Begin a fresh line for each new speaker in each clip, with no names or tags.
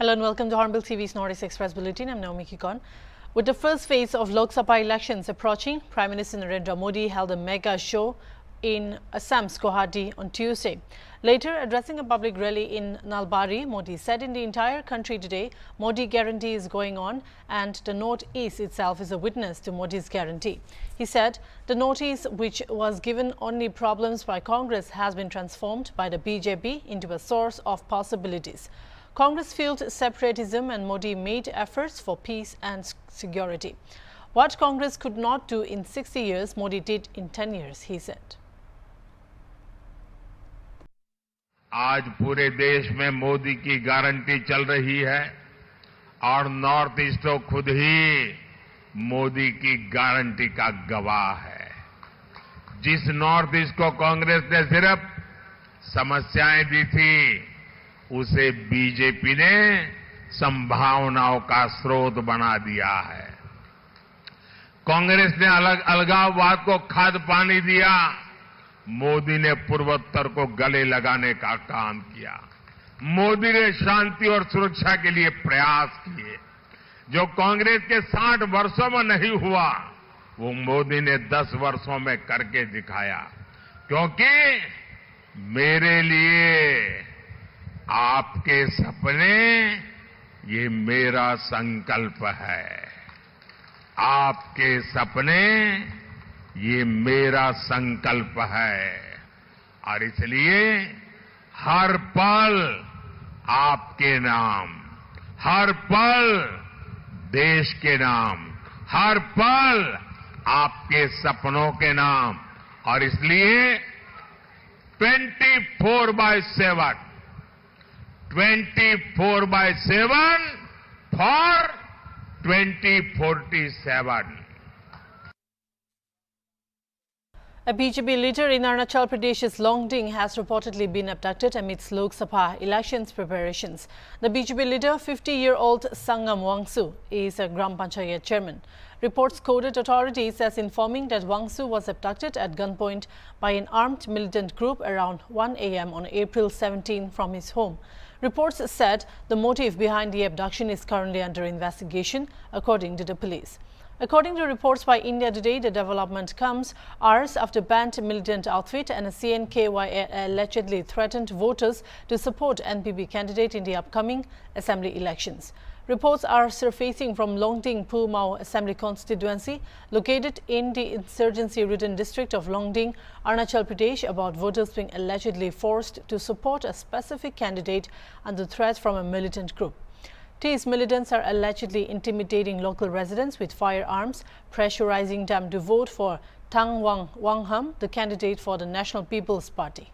Hello and welcome to Hornbill TV's Northeast Express Bulletin. I'm Naomi Kikon. With the first phase of Lok Sabha elections approaching, Prime Minister Narendra Modi held a mega show in Assam's Guwahati on Tuesday. Later, addressing a public rally in Nalbari, Modi said in the entire country today, Modi guarantee is going on and the Northeast itself is a witness to Modi's guarantee. He said the Northeast, which was given only problems by Congress, has been transformed by the BJP into a source of possibilities. Congress fueled separatism and Modi made efforts for peace and security. What Congress could not do in 60 years, Modi did in 10 years, he said.
आज पूरे देश में मोदी की guarantee चल रही है और north east तो खुद ही मोदी की गारंटी का गवाह है। जिस नॉर्थ ईस्ट को कांग्रेस ने सिर्फ समस्याएं दी थी, उसे बीजेपी ने संभावनाओं का स्रोत बना दिया है। कांग्रेस ने अलगाववाद को खाद पानी दिया, मोदी ने पूर्वोत्तर को गले लगाने का काम किया। मोदी ने शांति और सुरक्षा के लिए प्रयास किए। जो कांग्रेस के 60 वर्षों में नहीं हुआ, वो मोदी ने 10 वर्षों में करके दिखाया। क्योंकि मेरे लिए आपके सपने, ये मेरा संकल्प है। आपके सपने, ये मेरा संकल्प है। और इसलिए हर पल आपके नाम, हर पल देश के नाम, हर पल आपके सपनों के नाम। और इसलिए 24/7 for 2047.
A BJP leader in Arunachal Pradesh's Longding has reportedly been abducted amidst Lok Sabha elections preparations. The BJP leader, 50-year-old Sangam Wangsu, is a Gram Panchayat chairman. Reports quoted authorities as informing that Wangsu was abducted at gunpoint by an armed militant group around 1 a.m. on April 17 from his home. Reports said the motive behind the abduction is currently under investigation, according to the police. According to reports by India Today, the development comes hours after banned militant outfit and a CNKY allegedly threatened voters to support NPP candidate in the upcoming assembly elections. Reports are surfacing from Longding Pumau Assembly constituency, located in the insurgency-ridden district of Longding, Arunachal Pradesh, about voters being allegedly forced to support a specific candidate under threat from a militant group. These militants are allegedly intimidating local residents with firearms, pressurizing them to vote for Tang Wangham, the candidate for the National People's Party.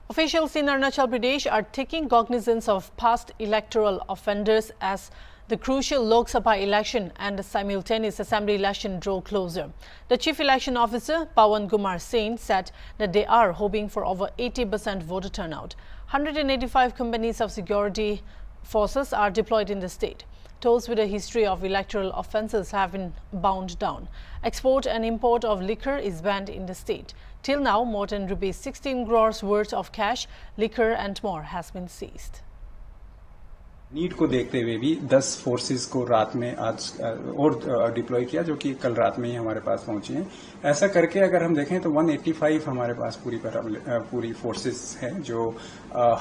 Officials in Arunachal Pradesh are taking cognizance of past electoral offenders as the crucial Lok Sabha election and the simultaneous assembly election draw closer. The Chief Election Officer, Pawan Kumar Sen, said that they are hoping for over 80% voter turnout. 185 companies of security forces are deployed in the state. Those with a history of electoral offences have been bound down. Export and import of liquor is banned in the state. Till now, more than ₹16 crores worth of cash, liquor and more has been seized.
Need को देखते हुए भी 10 forces को रात में आज और deploy किया, जो कि कल रात में ही हमारे पास पहुंची हैं। ऐसा करके अगर हम देखें तो 185 हमारे पास पूरी फोर्सेस हैं, जो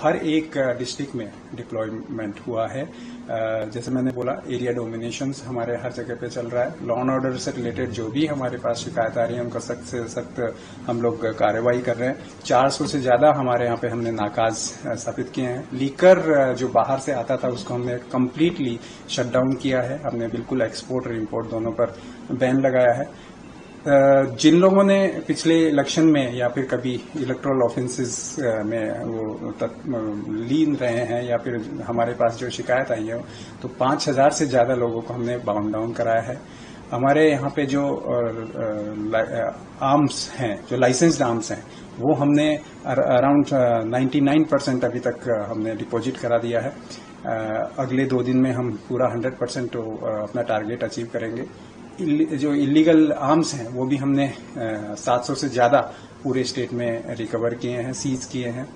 हर एक डिस्ट्रिक्ट में डिप्लॉयमेंट हुआ है। जैसे मैंने बोला, एरिया डोमिनेशंस हमारे हर जगह पे चल रहा है। लॉ एंड ऑर्डर से रिलेटेड जो भी हमारे पास शिकायत आ रही है, उनका सख्त से सख्त हम लोग कार्रवाई कर रहे हैं। 400 से ज्यादा हमारे यहाँ पे हमने नाकाज स्थापित किए हैं। लीकर जो बाहर से आता था, उसको हमने कम्प्लीटली शट डाउन किया है। हमने बिल्कुल एक्सपोर्ट और इम्पोर्ट दोनों पर बैन लगाया है। जिन लोगों ने पिछले इलेक्शन में या फिर कभी इलेक्टोरल ऑफेंसेस में वो लीन रहे हैं या फिर हमारे पास जो शिकायत आई है, तो 5000 से ज्यादा लोगों को हमने बाउंड डाउन कराया है। हमारे यहाँ पे जो आर्म्स हैं, जो लाइसेंस्ड आर्म्स हैं, वो हमने अराउंड 99% अभी तक हमने डिपॉजिट करा दिया है। अगले 2 दिन में हम पूरा 100% अपना टारगेट अचीव करेंगे। जो इलीगल आर्म्स हैं वो भी हमने 700 से ज्यादा पूरे स्टेट में रिकवर किए हैं, सीज किए हैं।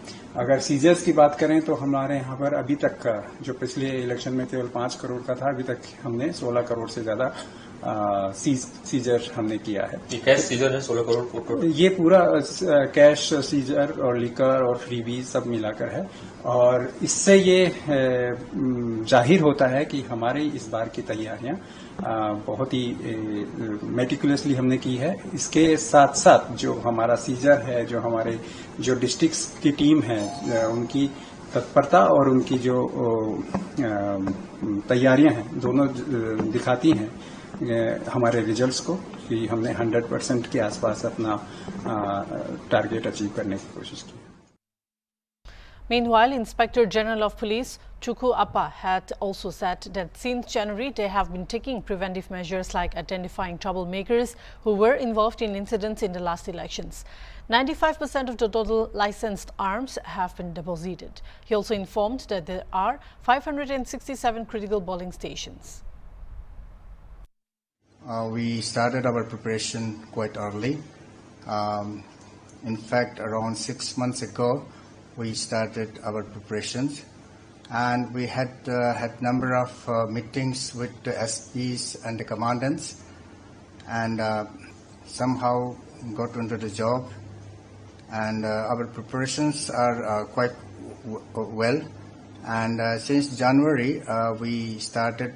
अगर सीजर्स की बात करें तो हमारे यहाँ पर अभी तक का जो पिछले इलेक्शन में केवल 5 करोड़ का था, अभी तक हमने 16 करोड़ से ज्यादा सीजर हमने किया है।
कैश सीजर है 16 करोड़।
ये पूरा कैश सीजर और लिकर और फ्रीबी सब मिलाकर है, और इससे ये जाहिर होता है कि हमारी इस बार की तैयारियां बहुत ही मेटिकुलसली हमने की है। इसके साथ साथ जो हमारा सीजर है, जो हमारे जो डिस्ट्रिक्ट्स की टीम है, उनकी तत्परता और उनकी जो तैयारियां हैं, दोनों दिखाती हैं हमारे रिजल्ट्स को कि हमने 100% के आसपास अपना टारगेट अचीव करने की कोशिश की।
Meanwhile, Inspector General of Police Chukwu Appa had also said that since January they have been taking preventive measures like identifying troublemakers who were involved in incidents in the last elections. 95% of the total licensed arms have been deposited. He also informed that there are 567 critical polling stations.
We started our preparation quite early. In fact, around 6 months ago, we started our preparations, and we had number of meetings with the SPs and the commandants, and somehow got into the job. And our preparations are quite well. And since January, we started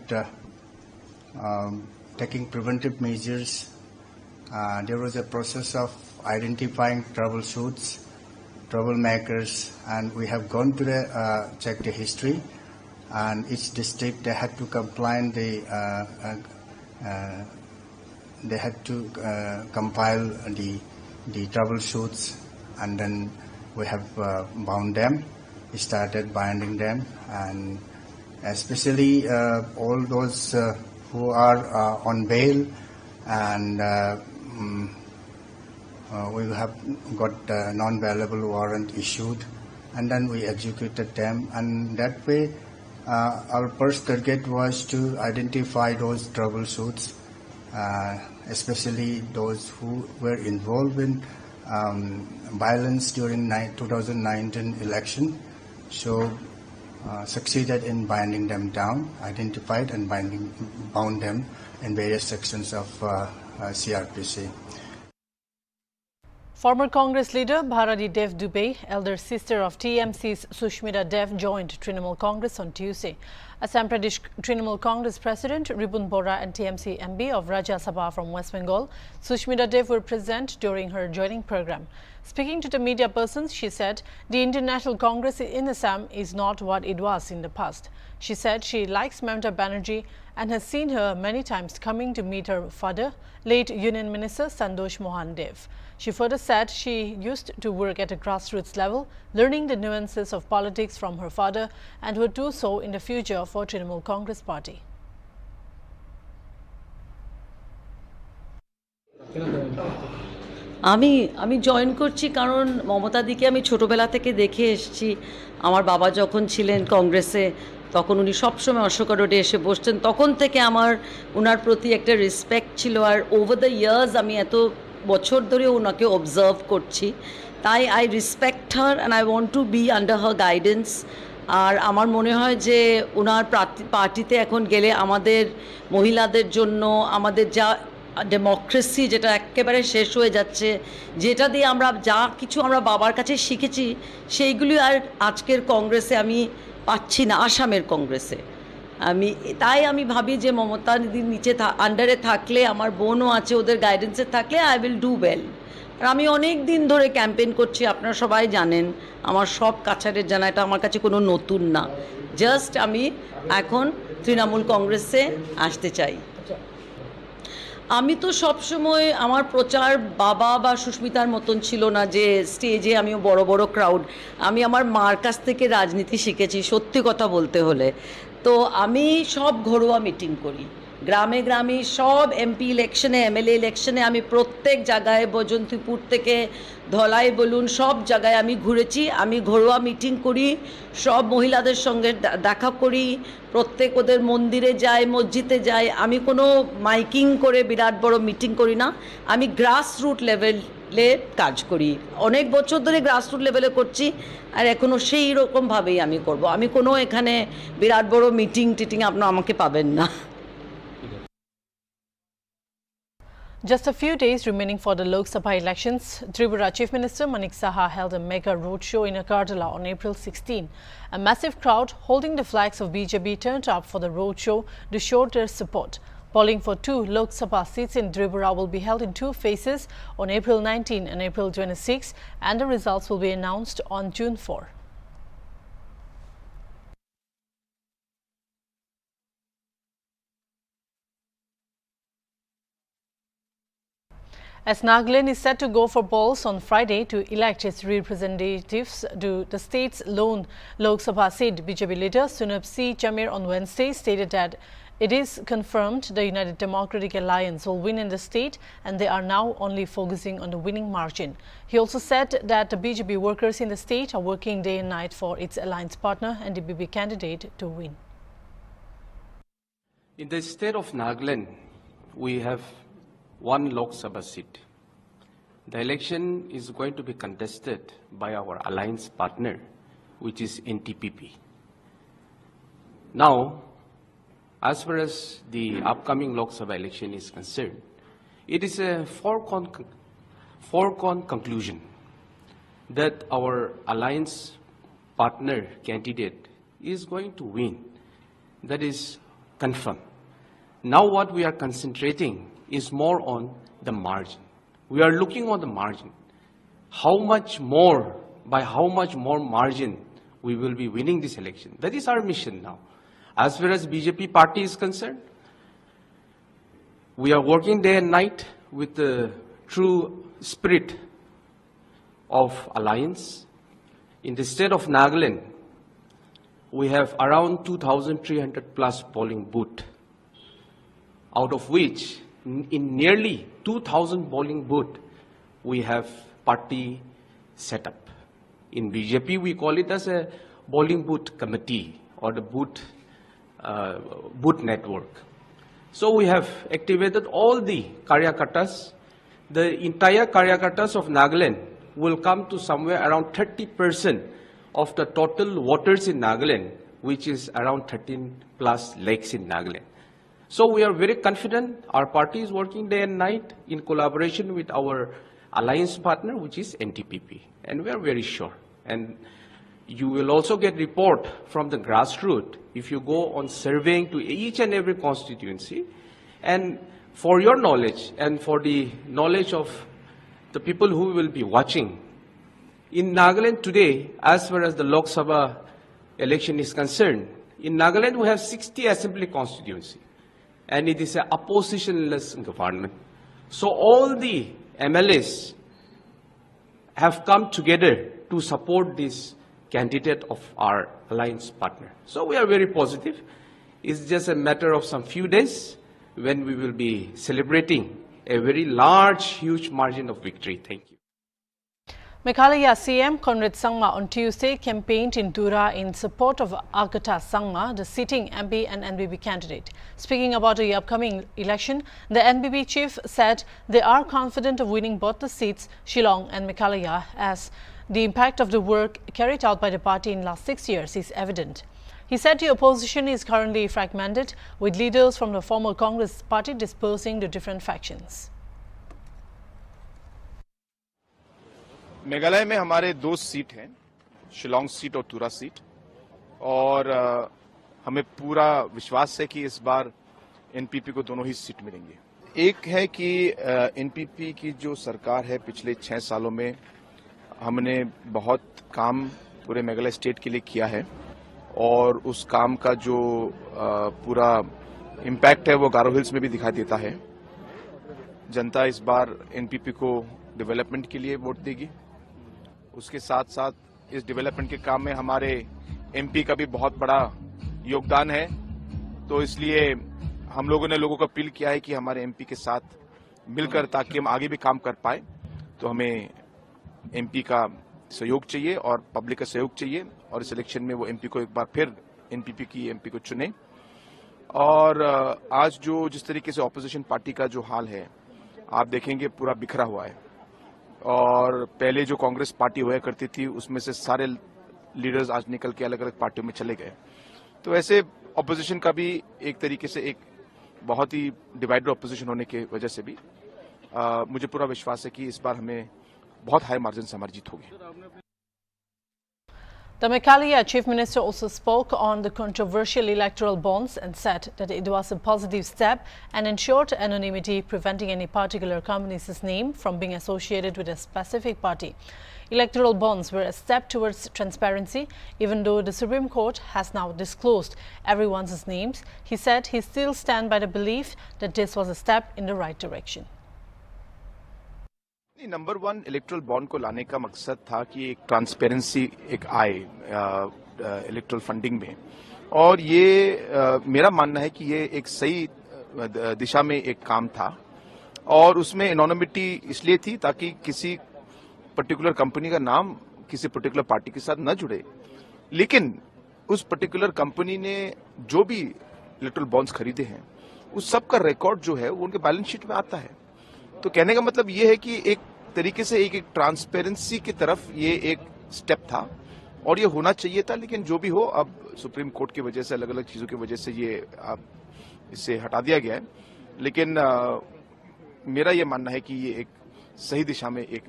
taking preventive measures. There was a process of identifying troublemakers, and we have gone to check the history, and each district they had to compile compile the troubleshoots, and then we have bound them. We started binding them, and especially all those who are on bail, and we have got non-bailable warrant issued, and then we executed them. And that way, our first target was to identify those troubleshoots, especially those who were involved in violence during 2019 election. So, succeeded in binding them down, identified and bound them in various sections of CRPC.
Former Congress leader Bharati Dev Dubey, elder sister of TMC's Sushmita Dev, joined Trinamool Congress on Tuesday. Assam Pradesh Trinamool Congress President Ripun Bora and TMC MP of Rajya Sabha from West Bengal, Sushmita Dev, were present during her joining program. Speaking to the media persons, she said the International Congress in Assam is not what it was in the past. She said she likes Mamata Banerjee and has seen her many times coming to meet her father, late Union Minister Santosh Mohan Dev. She further said she used to work at a grassroots level, learning the nuances of politics from her father, and would do so in the future for Trinamool Congress Party.
আমি join করছি কারণ মমতা দিকে আমি ছোটবেলা থেকে দেখে এসেছি। আমার বাবা যখন ছিলেন কংগ্রেসে তখন উনি সবসময় অশোকা রোডে এসে বসতেন, তখন থেকে আমার ওনার প্রতি একটা রেসপেক্ট ছিল। আর ওভার দ্য ইয়ার্স আমি এত বছর ধরে ওনাকে অবজার্ভ করছি, তাই I respect her and I want to be under her guidance. আর আমার মনে হয় যে ওনার পার্টিতে এখন গেলে আমাদের মহিলাদের জন্য আমাদের যা ডেমোক্রেসি যেটা একেবারে শেষ হয়ে যাচ্ছে, যেটা দিয়ে আমরা যা কিছু আমরা বাবার কাছে শিখেছি সেইগুলি আর আজকের কংগ্রেসে আমি পাচ্ছি না, আসামের কংগ্রেসে। তাই আমি ভাবি যে মমতা দিদির নিচে আন্ডারে থাকলে, আমার বোনও আছে, ওদের গাইডেন্সে থাকলে আই উইল ডু ওয়েল। আর আমি অনেক দিন ধরে ক্যাম্পেইন করছি, আপনারা সবাই জানেন, আমার সব কাছারের জানা, এটা আমার কাছে কোনো নতুন না। জাস্ট আমি এখন তৃণমূল কংগ্রেসে আসতে চাই। আমি তো সবসময় আমার প্রচার বাবা বা সুস্মিতার মতন ছিল না যে স্টেজে আমিও বড় বড় ক্রাউড। আমি আমার মার কাছ থেকে রাজনীতি শিখেছি, সত্যি কথা বলতে হলে। তো আমি সব ঘরোয়া মিটিং করি, গ্রামে গ্রামে সব এমপি ইলেকশনে এমএলএ ইলেকশনে আমি প্রত্যেক জায়গায় বৈজয়ন্তীপুর থেকে ধলাই বলুন সব জায়গায় আমি ঘুরেছি। আমি ঘরোয়া মিটিং করি, সব মহিলাদের সঙ্গে দেখা করি, প্রত্যেক ওদের মন্দিরে যাই, মসজিদে যাই। আমি কোনো মাইকিং করে বিরাট বড় মিটিং করি না, আমি গ্রাসরুট লেভেলে কাজ করি। অনেক বছর ধরে গ্রাসরুট লেভেলে করছি আর এখনও সেই রকমভাবেই আমি করব। আমি কোনো এখানে বিরাট বড় মিটিং টিটিং আপনারা আমাকে পাবেন না।
Just a few days remaining for the Lok Sabha elections, Tripura Chief Minister Manik Saha held a mega roadshow in Agartala on April 16. A massive crowd holding the flags of BJP turned up for the roadshow to show their support. Polling for 2 Lok Sabha seats in Tripura will be held in 2 phases on April 19 and April 26, and the results will be announced on June 4. As Nagaland is set to go for polls on Friday to elect its representatives to the state's lone Lok Sabha seat, BJP leader Sunab C. Chamir on Wednesday stated that it is confirmed the United Democratic Alliance will win in the state and they are now only focusing on the winning margin. He also said that the BJP workers in the state are working day and night for its alliance partner and DBP candidate to win.
In the state of Nagaland, we have 1 Lok Sabha seat. The election is going to be contested by our alliance partner, which is NTPP. Now, as far as the upcoming Lok Sabha election is concerned, it is a foregone conclusion that our alliance partner candidate is going to win. That is confirmed. Now what we are concentrating is more on the margin. We are looking on the margin. How much more, by how much more margin we will be winning this election. That is our mission now. As far as BJP party is concerned, we are working day and night with the true spirit of alliance. In the state of Nagaland, we have around 2,300 plus polling booths, out of which in nearly 2,000 polling booths, we have party set up. In BJP, we call it as a polling booth committee or the booth network. So we have activated all the Karyakartas. The entire Karyakartas of Nagaland will come to somewhere around 30% of the total voters in Nagaland, which is around 13 plus lakhs in Nagaland. So we are very confident. Our party is working day and night in collaboration with our alliance partner, which is NTPP. And we are very sure. And you will also get report from the grassroots if you go on surveying to each and every constituency. And for your knowledge and for the knowledge of the people who will be watching, in Nagaland today, as far as the Lok Sabha election is concerned, in Nagaland we have 60 assembly constituency. And it is an oppositionless government. So all the MLAs have come together to support this candidate of our alliance partner. So we are very positive. It's just a matter of some few days when we will be celebrating a very large, huge margin of victory. Thank you.
Meghalaya CM Conrad Sangma on Tuesday campaigned in Dura in support of Agata Sangma, the sitting MP and NBP candidate. Speaking about the upcoming election, the NBP chief said they are confident of winning both the seats, Shillong and Meghalaya, as the impact of the work carried out by the party in last 6 years is evident. He said the opposition is currently fragmented, with leaders from the former Congress party dispersing to different factions.
Meghalaya में हमारे 2 seat हैं, Shillong seat और तुरा seat, और हमें पूरा विश्वास है कि इस बार एनपीपी को दोनों ही सीट मिलेंगे। एक है कि एनपीपी की जो सरकार है पिछले 6 सालों में हमने बहुत काम पूरे मेघालय स्टेट के लिए किया है और उस काम का जो पूरा इम्पैक्ट है वो गारो हिल्स में भी दिखाई देता है। जनता इस बार एनपीपी को डेवलपमेंट के लिए वोट देगी। उसके साथ साथ इस डेवलपमेंट के काम में हमारे एमपी का भी बहुत बड़ा योगदान है, तो इसलिए हम लोगों ने लोगों को अपील किया है कि हमारे एमपी के साथ मिलकर, ताकि हम आगे भी काम कर पाए, तो हमें एमपी का सहयोग चाहिए और पब्लिक का सहयोग चाहिए, और इस इलेक्शन में वो एमपी को एक बार फिर एनपीपी की एमपी को चुने। और आज जो जिस तरीके से ऑपोजिशन पार्टी का जो हाल है, आप देखेंगे पूरा बिखरा हुआ है, और पहले जो कांग्रेस पार्टी हुआ करती थी उसमें से सारे लीडर्स आज निकल के अलग अलग पार्टियों में चले गए। तो ऐसे ऑपोजिशन का भी एक तरीके से एक बहुत ही डिवाइडेड ऑपोजिशन होने की वजह से भी मुझे पूरा विश्वास है कि इस बार हमें बहुत हाई मार्जिन से हमारी जीत होगी।
The Meghalaya Chief Minister also spoke on the controversial electoral bonds and said that it was a positive step and ensured anonymity, preventing any particular company's name from being associated with a specific party. Electoral bonds were a step towards transparency, even though the Supreme Court has now disclosed everyone's names. He said he still stands by the belief that this was a step in the right direction.
Number 1 erectile bond को लाने का मकसद था कि एक transparency एक आए erectile funding में, और ये मेरा मानना है कि ये एक सही दिशा में एक काम था, और उसमें एनोनिमिटी इसलिए थी ताकि किसी पर्टिकुलर कंपनी का नाम किसी पर्टिकुलर पार्टी के साथ न जुड़े, लेकिन उस पर्टिकुलर कंपनी ने जो भी इलेक्ट्रल बॉन्ड्स खरीदे हैं उस सब का रिकॉर्ड जो है वो उनके बैलेंस शीट में आता है। तो कहने का मतलब ये है कि एक तरीके से एक ट्रांसपेरेंसी की तरफ ये एक स्टेप था, और ये होना चाहिए था, लेकिन जो भी हो, अब सुप्रीम कोर्ट की वजह से, अलग अलग चीजों की वजह से ये अब इससे हटा दिया गया है। लेकिन मेरा ये मानना है कि ये एक सही दिशा में एक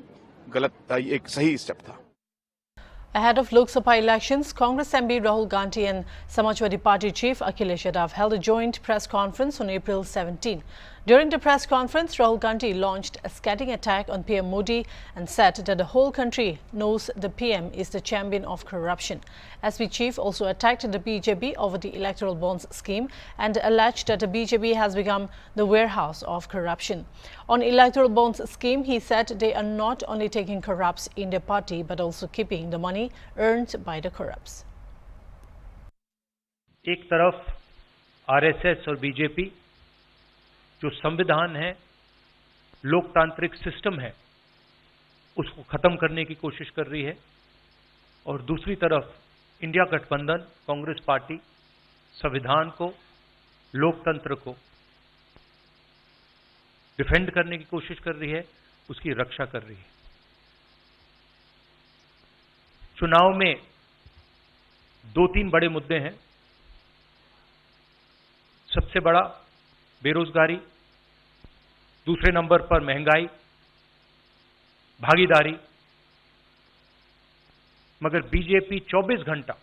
सही स्टेप था।
Ahead of Lok Sabha elections, Congress MP Rahul Gandhi and Samajwadi Party chief Akhilesh Yadav held a joint press conference on April 17. During the press conference, Rahul Gandhi launched a scathing attack on PM Modi and said that the whole country knows the PM is the champion of corruption. SP chief also attacked the BJP over the electoral bonds scheme and alleged that the BJP has become the warehouse of corruption. On electoral bonds scheme, he said they are not only taking corrupts in their party but also keeping the money earned by the corrupts.
एक तरफ RSS और BJP जो संविधान है, लोकतांत्रिक system है, उसको खत्म करने की कोशिश कर रही है, और दूसरी तरफ इंडिया गठबंधन कांग्रेस पार्टी संविधान को, लोकतंत्र को डिफेंड करने की कोशिश कर रही है, उसकी रक्षा कर रही है। चुनाव में 2-3 बड़े मुद्दे हैं। सबसे बड़ा बेरोजगारी, दूसरे नंबर पर महंगाई, भागीदारी। मगर बीजेपी 24 घंटा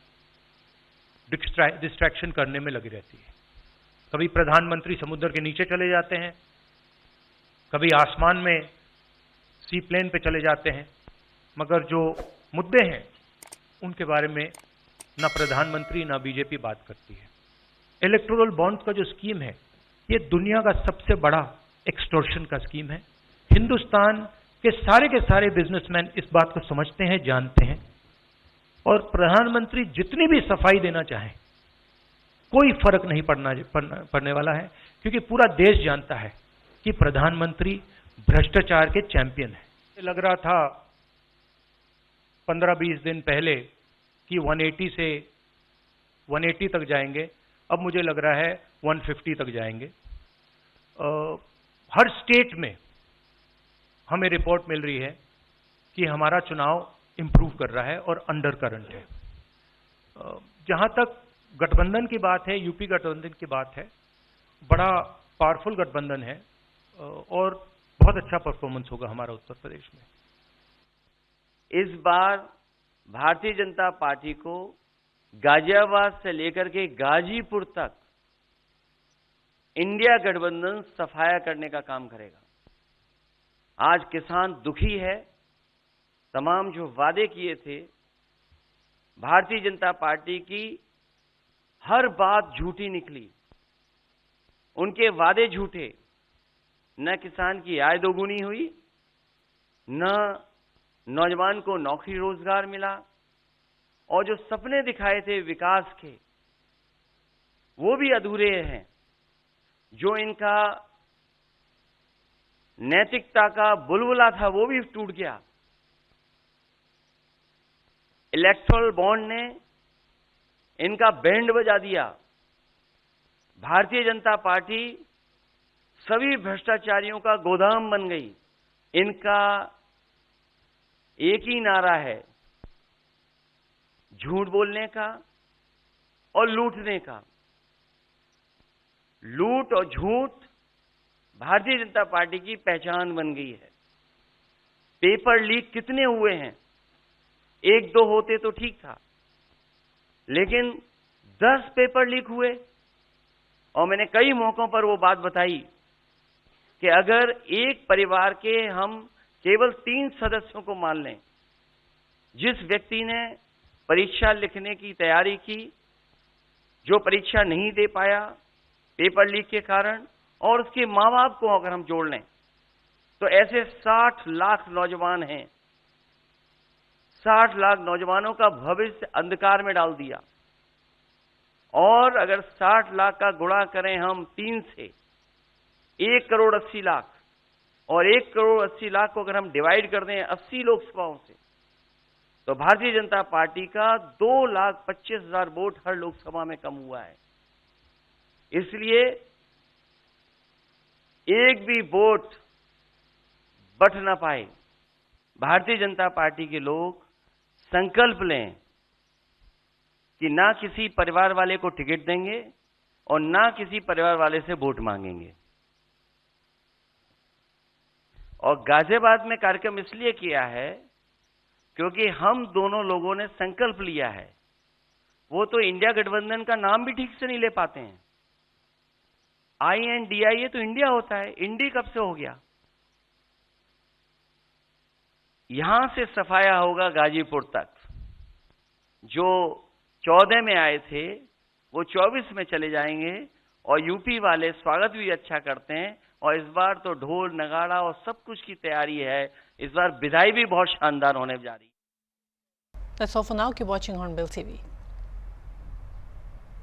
डिस्ट्रैक्शन करने में लगी रहती है। कभी प्रधानमंत्री समुद्र के नीचे चले जाते हैं, कभी आसमान में सी प्लेन पे चले जाते हैं, मगर जो मुद्दे हैं उनके बारे में ना प्रधानमंत्री ना बीजेपी बात करती है। इलेक्टोरल बॉन्ड का जो स्कीम है, ये दुनिया का सबसे बड़ा एक्सटॉर्शन का स्कीम है। हिंदुस्तान के सारे बिजनेसमैन इस बात को समझते हैं, जानते हैं, और प्रधानमंत्री जितनी भी सफाई देना चाहें कोई फर्क नहीं पड़ने वाला है, क्योंकि पूरा देश जानता है कि प्रधानमंत्री भ्रष्टाचार के चैंपियन है। लग रहा था 15-20 दिन पहले कि 180 से 180 तक जाएंगे, अब मुझे लग रहा है 150 तक जाएंगे। हर स्टेट में हमें रिपोर्ट मिल रही है कि हमारा चुनाव इंप्रूव कर रहा है और अंडर करंट है। जहां तक गठबंधन की बात है, यूपी गठबंधन की बात है, बड़ा पावरफुल गठबंधन है और बहुत अच्छा परफॉर्मेंस होगा हमारा उत्तर प्रदेश में।
इस बार भारतीय जनता पार्टी को गाजियाबाद से लेकर के गाजीपुर तक इंडिया गठबंधन सफाया करने का काम करेगा। आज किसान दुखी है। तमाम जो वादे किए थे, भारतीय जनता पार्टी की हर बात झूठी निकली। उनके वादे झूठे। न किसान की आय दोगुनी हुई, न नौजवान को नौकरी रोजगार मिला, और जो सपने दिखाए थे विकास के, वो भी अधूरे हैं। जो इनका नैतिकता का बुलबुला था वो भी टूट गया। इलेक्टोरल बॉन्ड ने इनका बैंड बजा दिया। भारतीय जनता पार्टी सभी भ्रष्टाचारियों का गोदाम बन गई। इनका एक ही नारा है, झूठ बोलने का और लूटने का। लूट और झूठ भारतीय जनता पार्टी की पहचान बन गई है। पेपर लीक कितने हुए हैं? 1-2 होते तो ठीक था, लेकिन 10 पेपर लीक हुए। और मैंने कई मौकों पर वो बात बताई कि अगर एक परिवार के हम केवल 3 सदस्यों को मान लें, जिस व्यक्ति ने परीक्षा लिखने की तैयारी की, जो परीक्षा नहीं दे पाया पेपर लीक के कारण, और उसके माँ बाप को अगर हम जोड़ लें तो ऐसे 60 लाख नौजवान हैं। 60 लाख नौजवानों का भविष्य अंधकार में डाल दिया। और अगर 60 लाख का गुणा करें हम 3 से, 1 करोड़ 80 लाख, और 1 करोड़ 80 लाख को अगर हम डिवाइड कर दें 80 लोकसभाओं से, तो भारतीय जनता पार्टी का 2,25,000 वोट हर लोकसभा में कम हुआ है। इसलिए एक भी वोट बट ना पाए। भारतीय जनता पार्टी के लोग संकल्प लें कि ना किसी परिवार वाले को टिकट देंगे और ना किसी परिवार वाले से वोट मांगेंगे। और गाजियाबाद में कार्यक्रम इसलिए किया है क्योंकि हम दोनों लोगों ने संकल्प लिया है। वो तो इंडिया गठबंधन का नाम भी ठीक से नहीं ले पाते हैं। INDIA तो इंडिया होता है, इंडी कब से हो गया? यहां से सफाया होगा गाजीपुर तक। जो 14 में आए थे वो 24 में चले जाएंगे। और यूपी वाले स्वागत भी अच्छा करते हैं। और इस बार तो ढोल नगाड़ा और सब कुछ की तैयारी है। इस बार विदाई भी बहुत शानदार होने जा रही है।
That's all for now. Keep watching Hornbill TV.